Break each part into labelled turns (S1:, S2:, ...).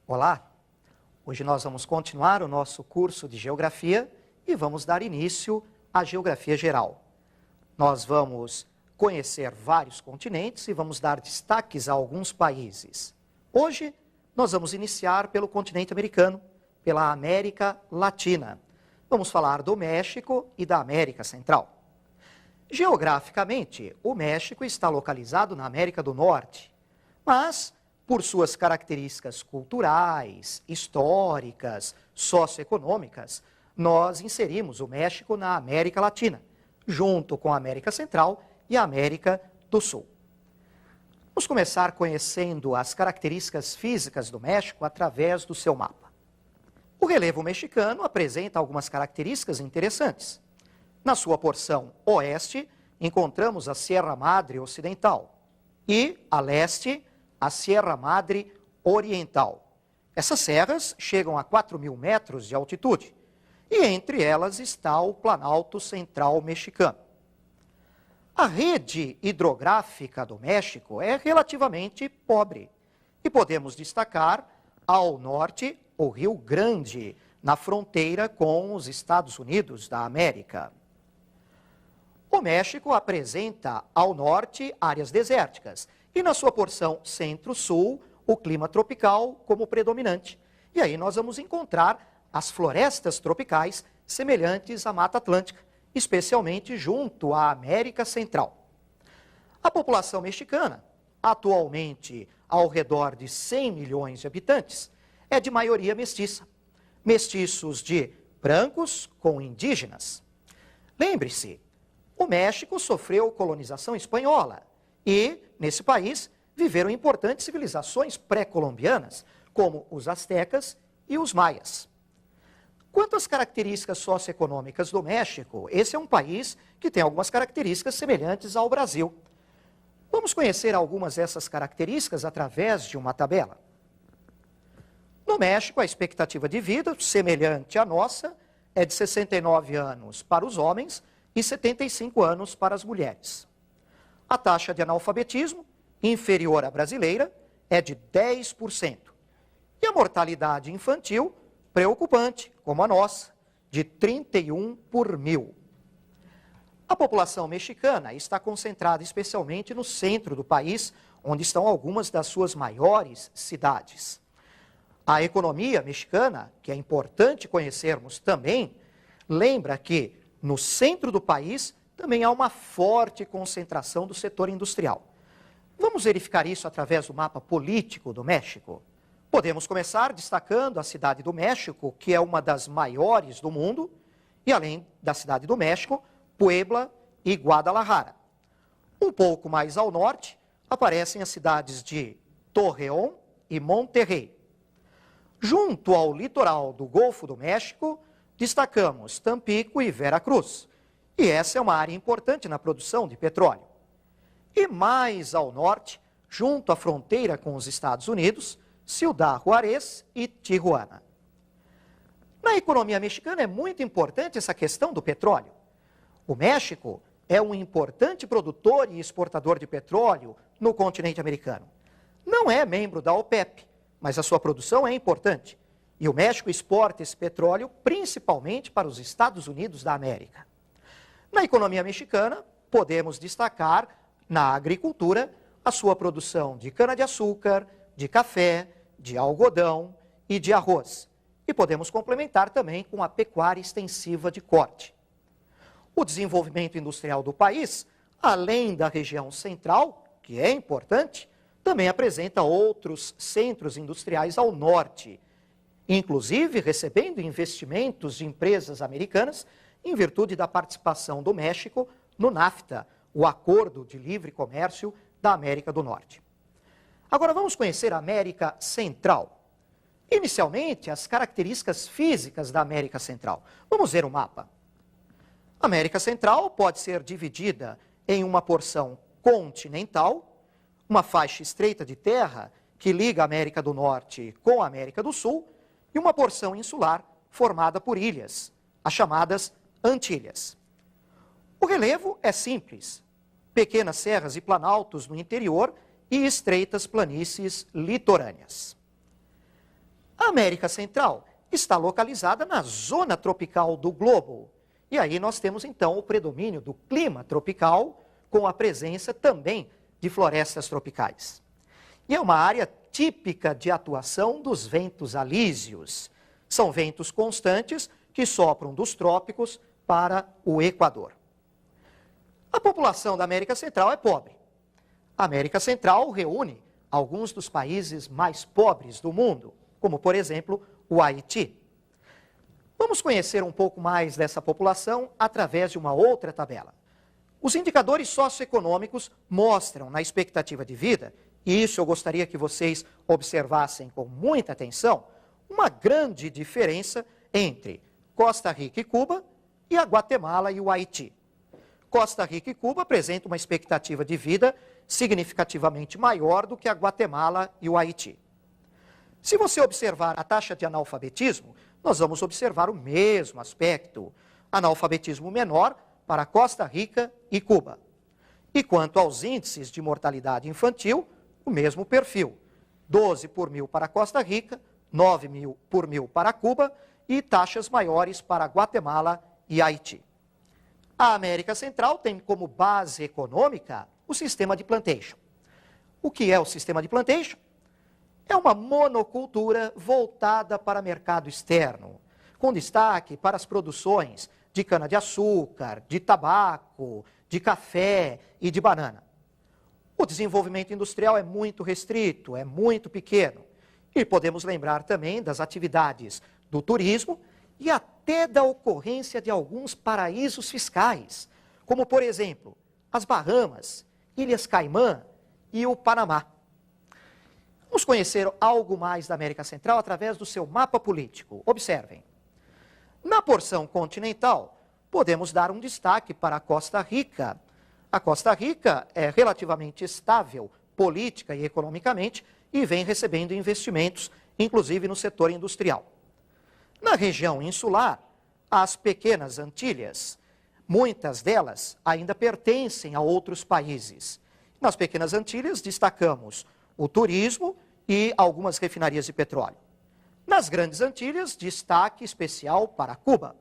S1: Olá! Hoje nós vamos continuar o nosso curso de Geografia e vamos dar início à Geografia Geral. Nós vamos conhecer vários continentes e vamos dar destaques a alguns países. Hoje nós vamos iniciar pelo continente americano, pela América Latina. Vamos falar do México e da América Central. Geograficamente, o México está localizado na América do Norte, mas por suas características culturais, históricas, socioeconômicas, nós inserimos o México na América Latina, junto com a América Central e a América do Sul. Vamos começar conhecendo as características físicas do México através do seu mapa. O relevo mexicano apresenta algumas características interessantes. Na sua porção oeste, encontramos a Sierra Madre Ocidental e, a leste, a Sierra Madre Oriental. Essas serras chegam a 4.000 metros de altitude e entre elas está o Planalto Central Mexicano. A rede hidrográfica do México é relativamente pobre e podemos destacar ao norte o Rio Grande, na fronteira com os Estados Unidos da América. O México apresenta ao norte áreas desérticas e na sua porção centro-sul o clima tropical como predominante. E aí nós vamos encontrar as florestas tropicais semelhantes à Mata Atlântica, especialmente junto à América Central. A população mexicana, atualmente ao redor de 100 milhões de habitantes, é de maioria mestiça. Mestiços de brancos com indígenas. Lembre-se, o México sofreu colonização espanhola e, nesse país, viveram importantes civilizações pré-colombianas, como os astecas e os maias. Quanto às características socioeconômicas do México, esse é um país que tem algumas características semelhantes ao Brasil. Vamos conhecer algumas dessas características através de uma tabela. No México, a expectativa de vida, semelhante à nossa, é de 69 anos para os homens e 75 anos para as mulheres. A taxa de analfabetismo, inferior à brasileira, é de 10%. E a mortalidade infantil, preocupante, como a nossa, de 31 por 1.000. A população mexicana está concentrada especialmente no centro do país, onde estão algumas das suas maiores cidades. A economia mexicana, que é importante conhecermos também, lembra que no centro do país também há uma forte concentração do setor industrial. Vamos verificar isso através do mapa político do México? Podemos começar destacando a cidade do México, que é uma das maiores do mundo, e além da cidade do México, Puebla e Guadalajara. Um pouco mais ao norte, aparecem as cidades de Torreón e Monterrey. Junto ao litoral do Golfo do México, destacamos Tampico e Veracruz. E essa é uma área importante na produção de petróleo. E mais ao norte, junto à fronteira com os Estados Unidos, Ciudad Juárez e Tijuana. Na economia mexicana é muito importante essa questão do petróleo. O México é um importante produtor e exportador de petróleo no continente americano. Não é membro da OPEP, mas a sua produção é importante. E o México exporta esse petróleo principalmente para os Estados Unidos da América. Na economia mexicana, podemos destacar, na agricultura, a sua produção de cana-de-açúcar, de café, de algodão e de arroz. E podemos complementar também com a pecuária extensiva de corte. O desenvolvimento industrial do país, além da região central, que é importante, também apresenta outros centros industriais ao norte, inclusive recebendo investimentos de empresas americanas em virtude da participação do México no NAFTA, o Acordo de Livre Comércio da América do Norte. Agora vamos conhecer a América Central. Inicialmente, as características físicas da América Central. Vamos ver o mapa. A América Central pode ser dividida em uma porção continental, uma faixa estreita de terra que liga a América do Norte com a América do Sul, e uma porção insular formada por ilhas, as chamadas Antilhas. O relevo é simples, pequenas serras e planaltos no interior e estreitas planícies litorâneas. A América Central está localizada na zona tropical do globo. E aí nós temos então o predomínio do clima tropical, com a presença também de florestas tropicais. E é uma área típica de atuação dos ventos alísios. São ventos constantes que sopram dos trópicos para o Equador. A população da América Central é pobre. A América Central reúne alguns dos países mais pobres do mundo, como, por exemplo, o Haiti. Vamos conhecer um pouco mais dessa população através de uma outra tabela. Os indicadores socioeconômicos mostram na expectativa de vida, e isso eu gostaria que vocês observassem com muita atenção, uma grande diferença entre Costa Rica e Cuba e a Guatemala e o Haiti. Costa Rica e Cuba apresentam uma expectativa de vida significativamente maior do que a Guatemala e o Haiti. Se você observar a taxa de analfabetismo, nós vamos observar o mesmo aspecto. Analfabetismo menor para Costa Rica e Cuba. E quanto aos índices de mortalidade infantil, o mesmo perfil. 12 por mil para Costa Rica, 9 mil por mil para Cuba e taxas maiores para Guatemala e Haiti. A América Central tem como base econômica o sistema de plantation. O que é o sistema de plantation? É uma monocultura voltada para mercado externo, com destaque para as produções de cana-de-açúcar, de tabaco, de café e de banana. O desenvolvimento industrial é muito restrito, é muito pequeno. E podemos lembrar também das atividades do turismo e até da ocorrência de alguns paraísos fiscais, como, por exemplo, as Bahamas, Ilhas Caimã e o Panamá. Vamos conhecer algo mais da América Central através do seu mapa político. Observem. Na porção continental, podemos dar um destaque para a Costa Rica. A Costa Rica é relativamente estável política e economicamente e vem recebendo investimentos, inclusive no setor industrial. Na região insular, as pequenas Antilhas, muitas delas ainda pertencem a outros países. Nas pequenas Antilhas, destacamos o turismo e algumas refinarias de petróleo. Nas grandes Antilhas, destaque especial para Cuba.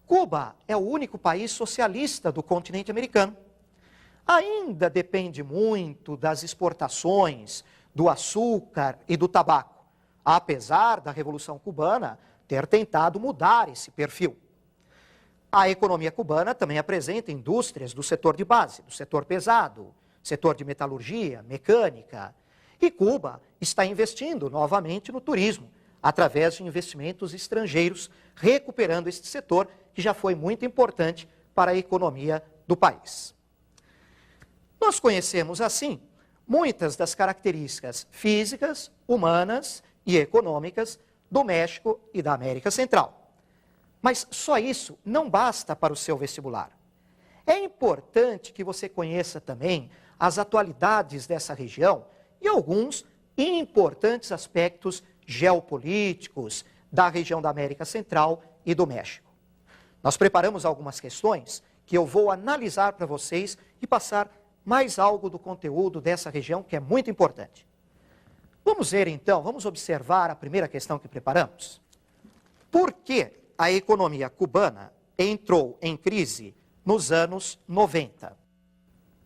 S1: Cuba é o único país socialista do continente americano. Ainda depende muito das exportações do açúcar e do tabaco, apesar da Revolução Cubana ter tentado mudar esse perfil. A economia cubana também apresenta indústrias do setor de base, do setor pesado, setor de metalurgia, mecânica. E Cuba está investindo novamente no turismo, através de investimentos estrangeiros, recuperando este setor que já foi muito importante para a economia do país. Nós conhecemos, assim, muitas das características físicas, humanas e econômicas do México e da América Central. Mas só isso não basta para o seu vestibular. É importante que você conheça também as atualidades dessa região e alguns importantes aspectos geopolíticos da região da América Central e do México. Nós preparamos algumas questões que eu vou analisar para vocês e passar mais algo do conteúdo dessa região que é muito importante. Vamos ver então, vamos observar a primeira questão que preparamos. Por que a economia cubana entrou em crise nos anos 90?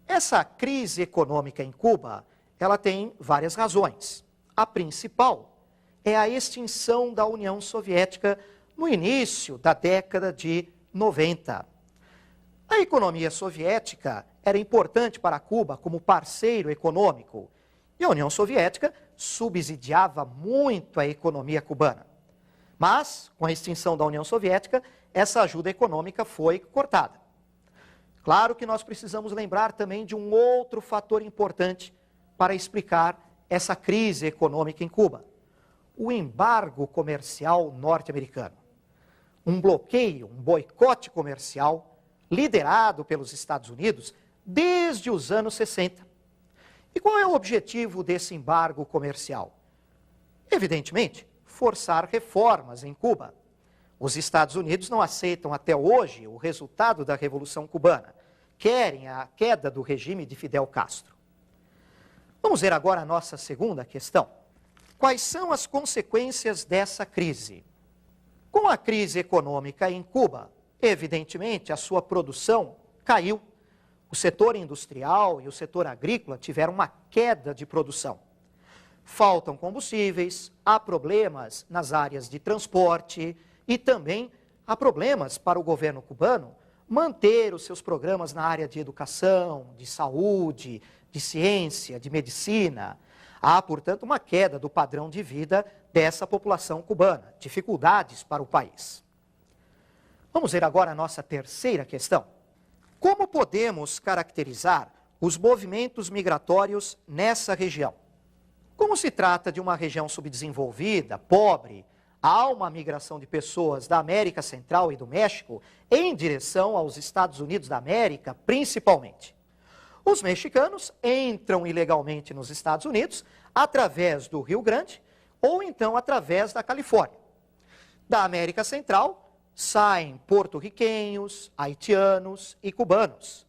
S1: Essa crise econômica em Cuba, ela tem várias razões. A principal é a extinção da União Soviética no início da década de 90. A economia soviética era importante para Cuba como parceiro econômico e a União Soviética subsidiava muito a economia cubana. Mas, com a extinção da União Soviética, essa ajuda econômica foi cortada. Claro que nós precisamos lembrar também de um outro fator importante para explicar essa crise econômica em Cuba: o embargo comercial norte-americano. Um bloqueio, um boicote comercial liderado pelos Estados Unidos desde os anos 60. E qual é o objetivo desse embargo comercial? Evidentemente, forçar reformas em Cuba. Os Estados Unidos não aceitam até hoje o resultado da Revolução Cubana. Querem a queda do regime de Fidel Castro. Vamos ver agora a nossa segunda questão. quais são as consequências dessa crise? Com a crise econômica em Cuba, evidentemente, a sua produção caiu. O setor industrial e o setor agrícola tiveram uma queda de produção. Faltam combustíveis, há problemas nas áreas de transporte e também há problemas para o governo cubano manter os seus programas na área de educação, de saúde, de ciência, de medicina. Há, portanto, uma queda do padrão de vida dessa população cubana, dificuldades para o país. Vamos ver agora a nossa terceira questão. Como podemos caracterizar os movimentos migratórios nessa região? Como se trata de uma região subdesenvolvida, pobre, há uma migração de pessoas da América Central e do México em direção aos Estados Unidos da América, principalmente. Os mexicanos entram ilegalmente nos Estados Unidos através do Rio Grande ou então através da Califórnia. Da América Central saem porto-riquenhos, haitianos e cubanos.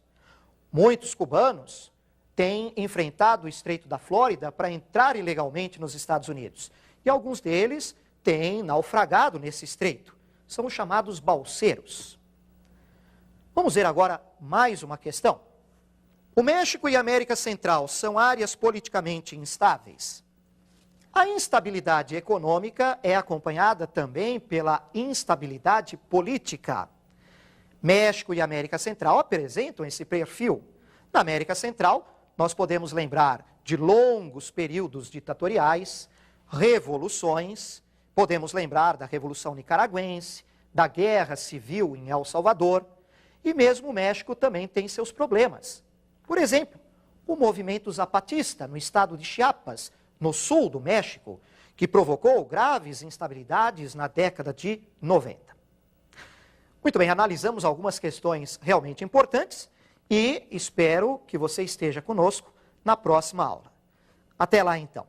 S1: Muitos cubanos têm enfrentado o Estreito da Flórida para entrar ilegalmente nos Estados Unidos. E alguns deles têm naufragado nesse estreito. São os chamados balseiros. Vamos ver agora mais uma questão. O México e a América Central são áreas politicamente instáveis. A instabilidade econômica é acompanhada também pela instabilidade política. México e América Central apresentam esse perfil. Na América Central, nós podemos lembrar de longos períodos ditatoriais, revoluções, podemos lembrar da Revolução Nicaragüense, da Guerra Civil em El Salvador, e mesmo o México também tem seus problemas. Por exemplo, o movimento zapatista no estado de Chiapas, no sul do México, que provocou graves instabilidades na década de 90. Muito bem, analisamos algumas questões realmente importantes e espero que você esteja conosco na próxima aula. Até lá, então.